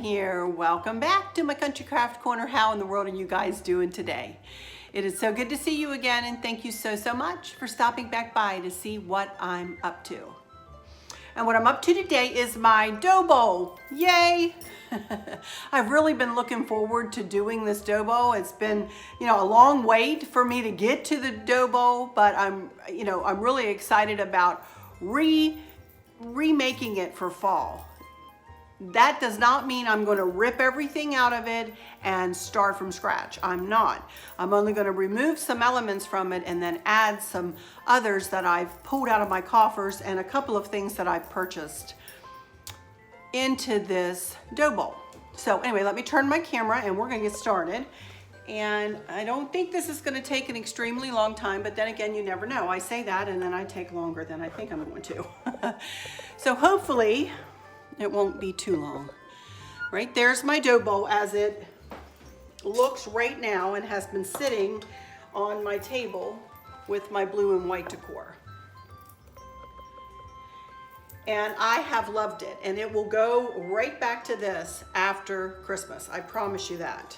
Here. Welcome back to my Country Craft Corner. How in the world are you guys doing today? It is so good to see you again, and thank you so much for stopping back by to see what I'm up to. And what I'm up to today is my dough bowl. Yay! I've really been looking forward to doing this dough bowl. It's been, a long wait for me to get to the dough bowl, but I'm really excited about remaking it for fall. That does not mean I'm going to rip everything out of it and start from scratch. I'm not. I'm only going to remove some elements from it and then add some others that I've pulled out of my coffers and a couple of things that I've purchased into this dough bowl. So anyway, let me turn my camera and we're going to get started. And I don't think this is going to take an extremely long time, but then again, you never know. I say that and then I take longer than I think I'm going to. So hopefully it won't be too long. Right there's my dough bowl as it looks right now and has been sitting on my table with my blue and white decor. And I have loved it, and it will go right back to this after Christmas. I promise you that.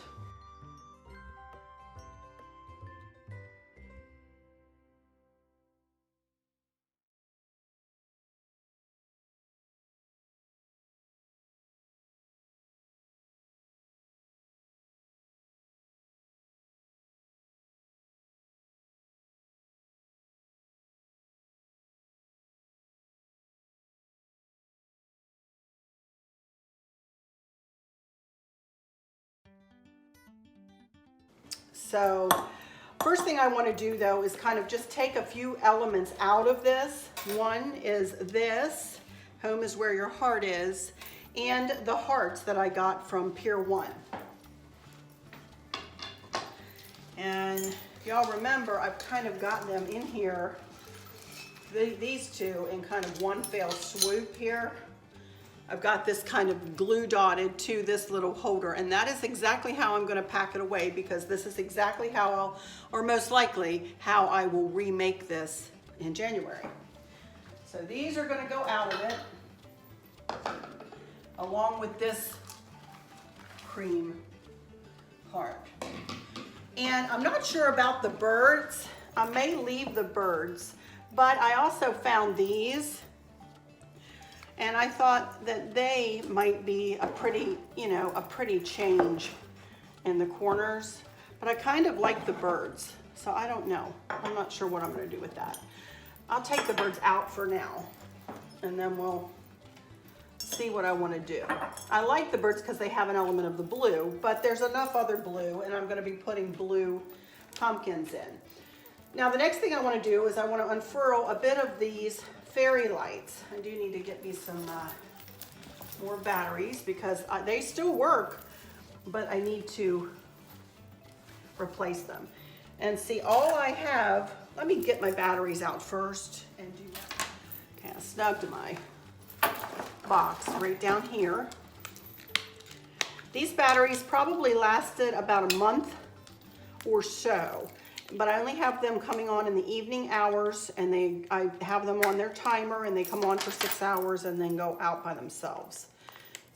So first thing I want to do though is kind of just take a few elements out of this. One is this, home is where your heart is, and the hearts that I got from Pier 1. And if y'all remember, I've kind of gotten them in here, these two in kind of one fell swoop here. I've got this kind of glue dotted to this little holder, and that is exactly how I'm going to pack it away, because this is exactly how or most likely how I will remake this in January. So these are going to go out of it along with this cream heart. And I'm not sure about the birds. I may leave the birds, but I also found these. And I thought that they might be a pretty, a pretty change in the corners, but I kind of like the birds. So I don't know. I'm not sure what I'm going to do with that. I'll take the birds out for now, and then we'll see what I want to do. I like the birds because they have an element of the blue, but there's enough other blue, and I'm going to be putting blue pumpkins in. Now the next thing I want to do is I want to unfurl a bit of these fairy lights. I do need to get me some more batteries because they still work, but I need to replace them. And see, all I have, let me get my batteries out first and do that. Okay, I snugged my box right down here. These batteries probably lasted about a month or so, but I only have them coming on in the evening hours, and I have them on their timer, and they come on for 6 hours and then go out by themselves.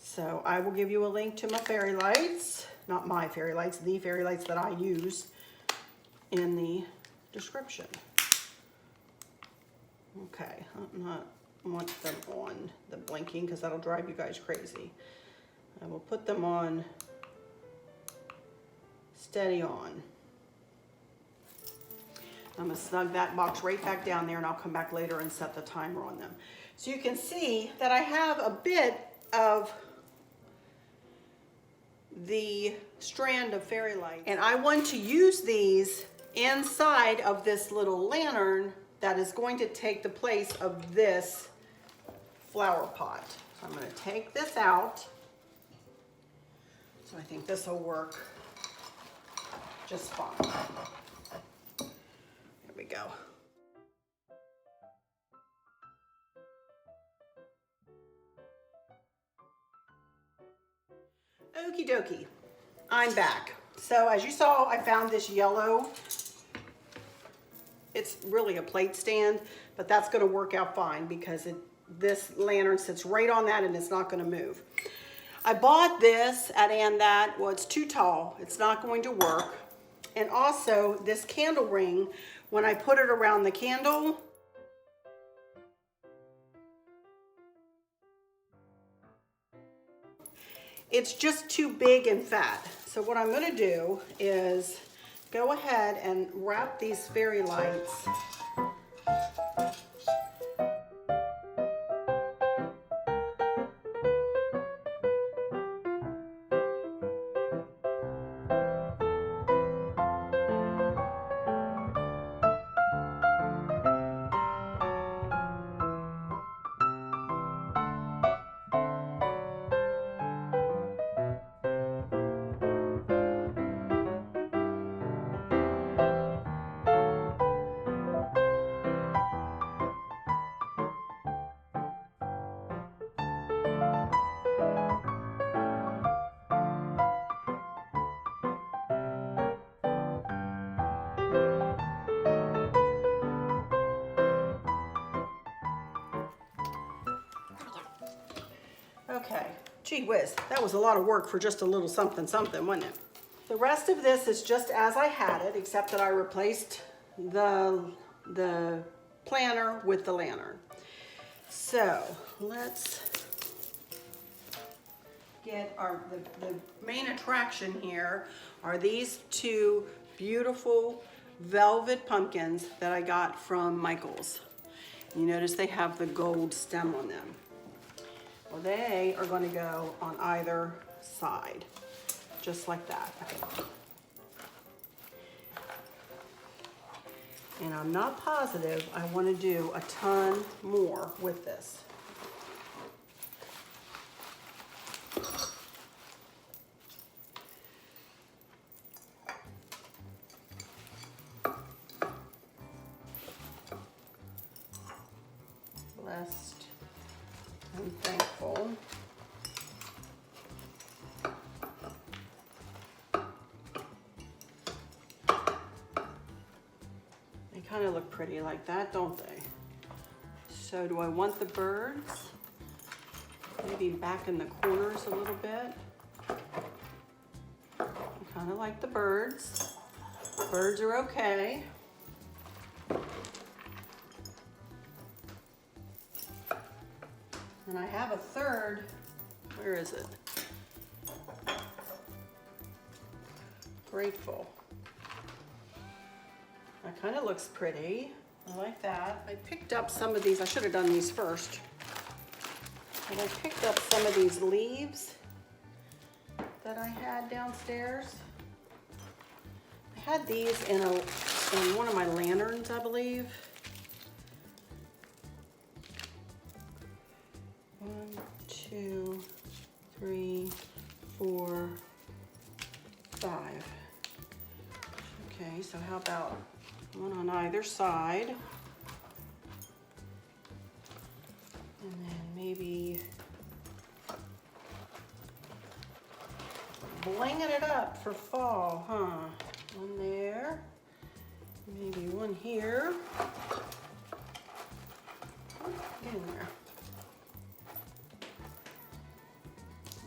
So I will give you a link to my fairy lights, not my fairy lights, the fairy lights that I use, in the description. Okay, I don't want them on the blinking because that'll drive you guys crazy. I will put them on steady on. I'm going to snug that box right back down there, and I'll come back later and set the timer on them. So you can see that I have a bit of the strand of fairy light, and I want to use these inside of this little lantern that is going to take the place of this flower pot. So I'm going to take this out. So I think this will work just fine. There we go. Okie dokie, I'm back. So as you saw, I found this yellow. It's really a plate stand, but that's gonna work out fine because this lantern sits right on that and it's not gonna move. I bought this at that. Well, it's too tall. It's not going to work. And also this candle ring, when I put it around the candle, it's just too big and fat. So what I'm gonna do is go ahead and wrap these fairy lights . Okay, gee whiz, that was a lot of work for just a little something something, wasn't it? The rest of this is just as I had it, except that I replaced the planner with the lantern. So let's get the main attraction here are these two beautiful velvet pumpkins that I got from Michael's. You notice they have the gold stem on them. Well, they are going to go on either side, just like that. Okay. And I'm not positive I want to do a ton more with this. Blessed and thankful. They kind of look pretty like that, don't they? So do I want the birds? Maybe back in the corners a little bit. I kind of like the birds. Birds are okay. And I have a third, where is it? Grateful. That kind of looks pretty. I like that. I picked up some of these, I should have done these first. And I picked up some of these leaves that I had downstairs. I had these in one of my lanterns, I believe. 1, 2, 3, 4, 5. Okay, so how about one on either side? And then maybe blinging it up for fall, huh? One there, maybe one here. Get in there.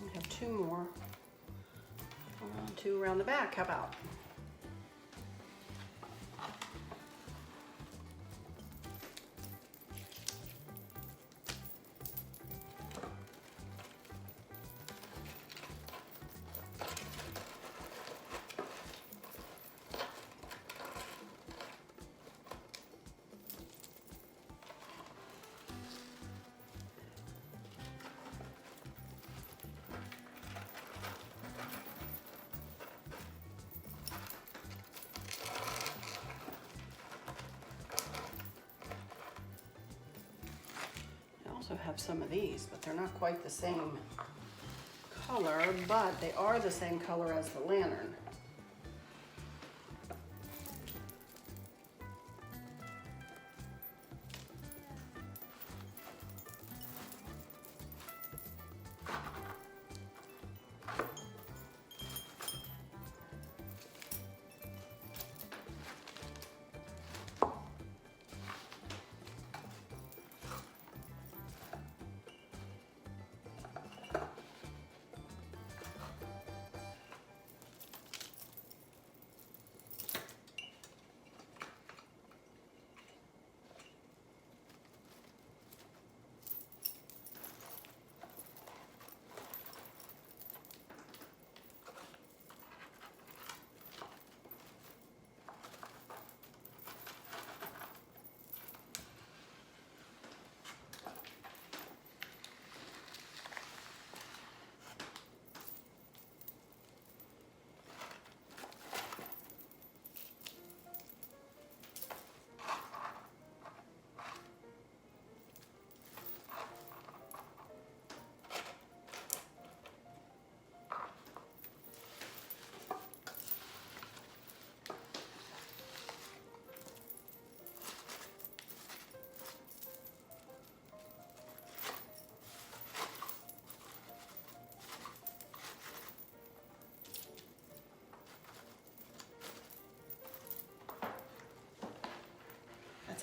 We have two more. Two around the back, how about? Also have some of these, but they're not quite the same color, but they are the same color as the lantern.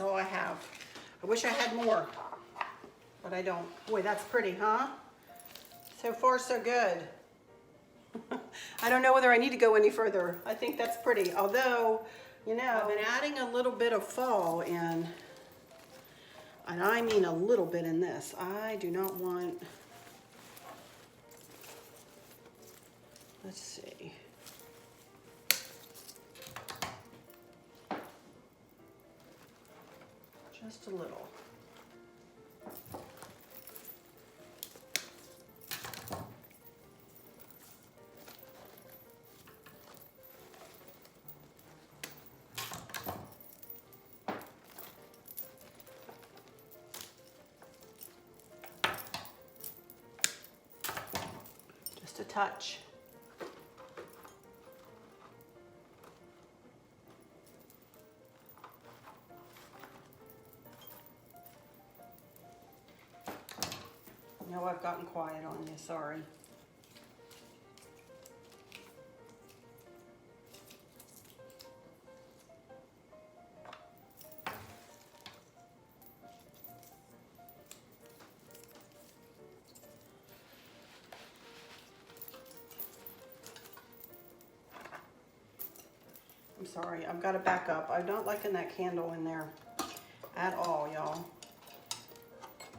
all I have. I wish I had more, but I don't. Boy, that's pretty, huh? So far, so good. I don't know whether I need to go any further. I think that's pretty. Although, you know, I've been adding a little bit of fall in, and I mean a little bit in this. I do not want, let's see. Just a little. Just a touch. No, I've gotten quiet on you, sorry. I'm sorry, I've got to back up. I'm not liking that candle in there at all, y'all.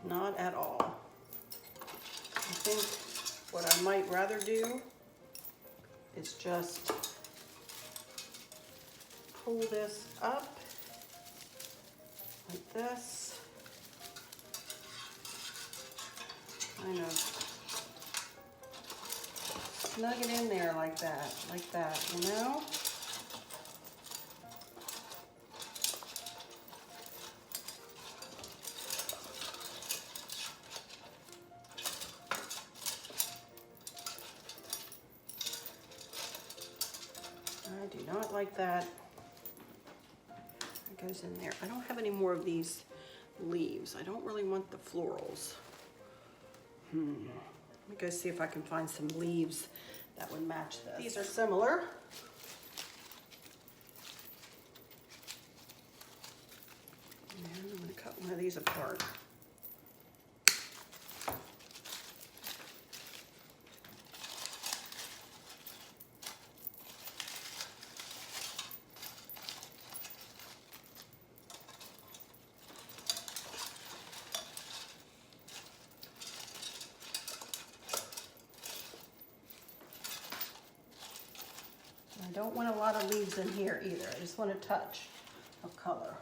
Not at all. I think what I might rather do is just pull this up like this. Kind of snug it in there like that, you know? I do not like that. It goes in there. I don't have any more of these leaves. I don't really want the florals. Let me go see if I can find some leaves that would match this. These are similar. And I'm going to cut one of these apart. I don't want a lot of leaves in here either. I just want a touch of color.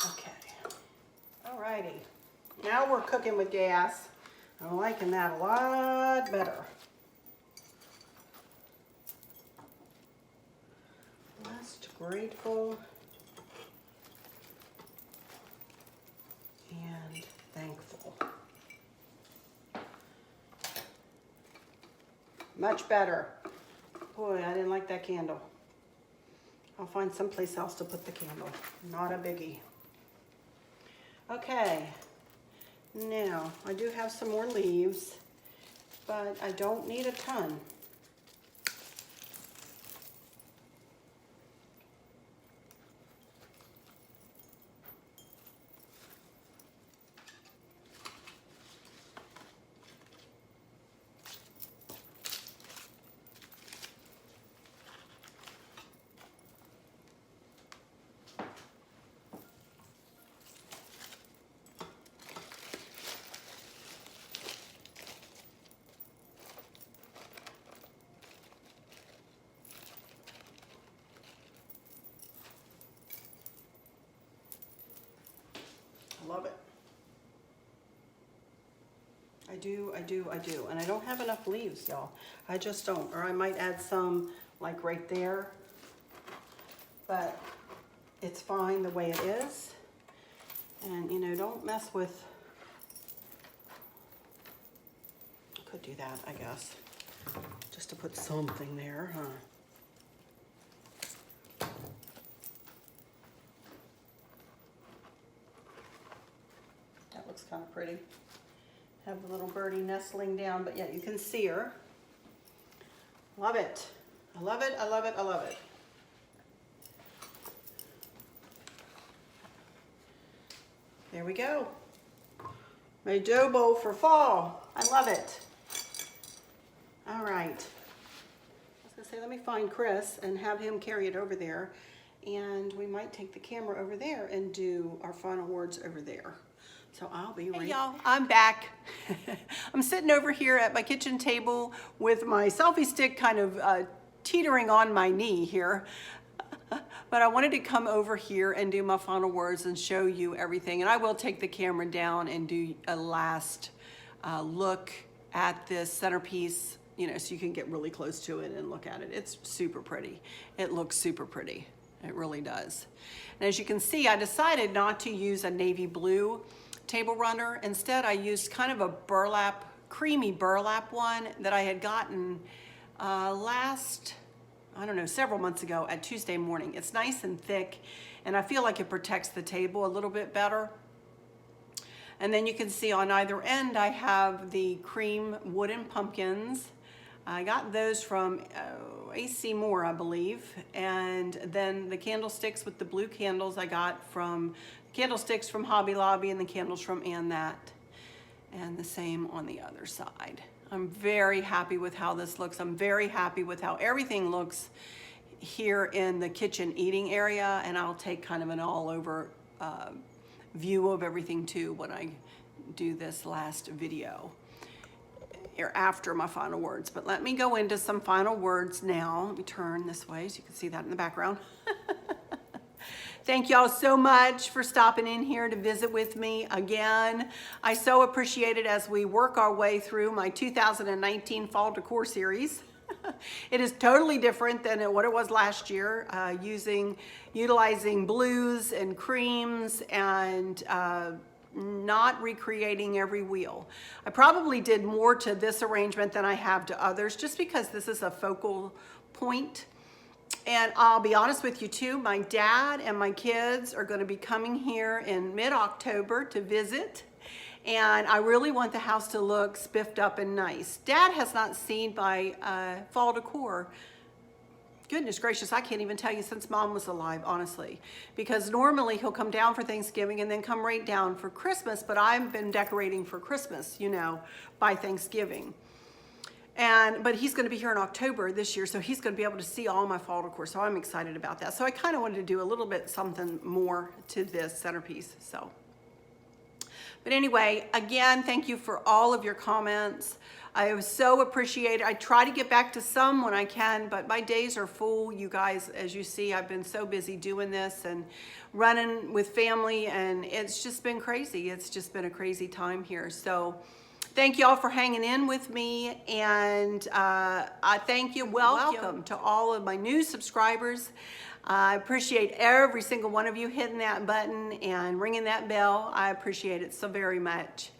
Okay. Alrighty. Now we're cooking with gas. I'm liking that a lot better. Blessed, grateful, and thankful. Much better. Boy, I didn't like that candle. I'll find someplace else to put the candle. Not a biggie. Okay. Now, I do have some more leaves, but I don't need a ton. Love it. I do. And I don't have enough leaves, y'all. I just don't. Or I might add some like right there. But it's fine the way it is. And you know, don't mess with, I could do that, I guess. Just to put something there, huh? Looks kind of pretty. Have the little birdie nestling down, but yet you can see her. Love it. I love it, I love it, I love it. There we go. My dough bowl for fall. I love it. All right. I was gonna say, let me find Chris and have him carry it over there. And we might take the camera over there and do our final words over there. So I'll be right. Hey y'all, I'm back. I'm sitting over here at my kitchen table with my selfie stick kind of teetering on my knee here. But I wanted to come over here and do my final words and show you everything. And I will take the camera down and do a last look at this centerpiece, you know, so you can get really close to it and look at it. It's super pretty. It looks super pretty. It really does. And as you can see, I decided not to use a navy blue table runner. Instead, I used kind of a burlap, creamy burlap one that I had gotten I don't know, several months ago at Tuesday morning. It's nice and thick, and I feel like it protects the table a little bit better. And then you can see on either end, I have the cream wooden pumpkins. I got those from AC Moore, I believe. And then the candlesticks with the blue candles I got from candlesticks from Hobby Lobby and the candles from Ann That. And the same on the other side. I'm very happy with how this looks. I'm very happy with how everything looks here in the kitchen eating area, and I'll take kind of an all over view of everything too when I do this last video here after my final words. But let me go into some final words now. Let me turn this way so you can see that in the background. Thank y'all so much for stopping in here to visit with me again. I so appreciate it as we work our way through my 2019 Fall Decor series. It is totally different than what it was last year, utilizing blues and creams and not recreating every wheel. I probably did more to this arrangement than I have to others, just because this is a focal point. And I'll be honest with you too, my dad and my kids are going to be coming here in mid-October to visit. And I really want the house to look spiffed up and nice. Dad has not seen my fall decor. Goodness gracious, I can't even tell you since Mom was alive, honestly. Because normally he'll come down for Thanksgiving and then come right down for Christmas. But I've been decorating for Christmas, you know, by Thanksgiving. But he's going to be here in October this year, so he's going to be able to see all my fall decor, so I'm excited about that. So I kind of wanted to do a little bit something more to this centerpiece. But anyway, again, thank you for all of your comments. I so appreciate it. I try to get back to some when I can, but my days are full. You guys, as you see, I've been so busy doing this and running with family, and it's just been crazy. It's just been a crazy time here. So thank y'all for hanging in with me, and I thank you. Welcome to all of my new subscribers. I appreciate every single one of you hitting that button and ringing that bell. I appreciate it so very much.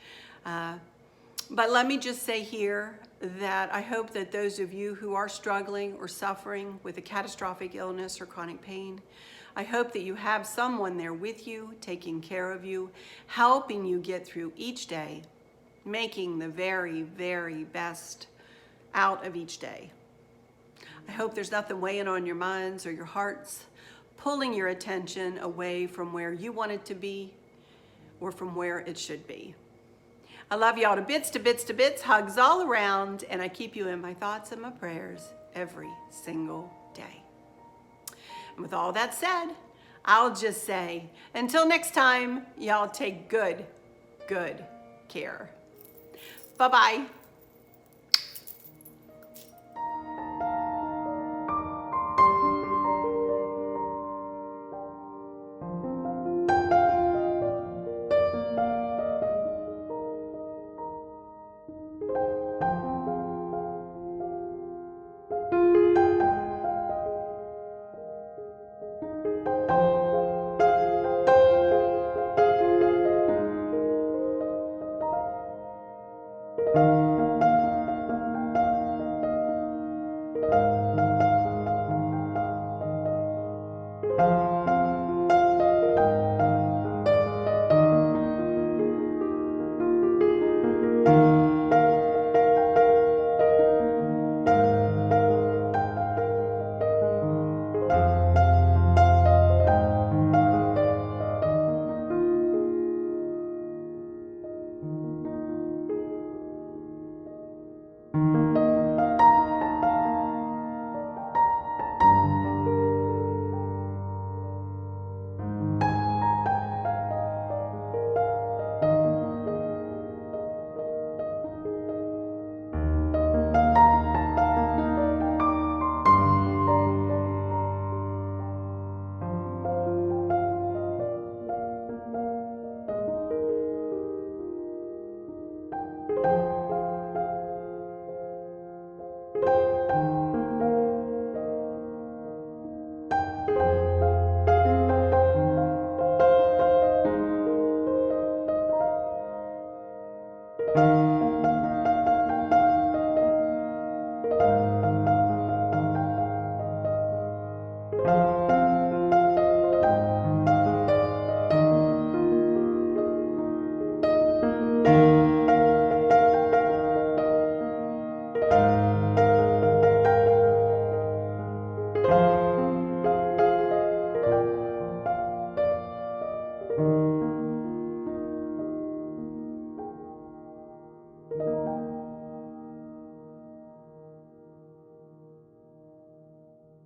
But let me just say here that I hope that those of you who are struggling or suffering with a catastrophic illness or chronic pain, I hope that you have someone there with you, taking care of you, helping you get through each day, making the very, very best out of each day. I hope there's nothing weighing on your minds or your hearts, pulling your attention away from where you want it to be or from where it should be. I love y'all to bits, to bits, to bits, hugs all around, and I keep you in my thoughts and my prayers every single day. And with all that said, I'll just say, until next time, y'all take good care. Bye-bye.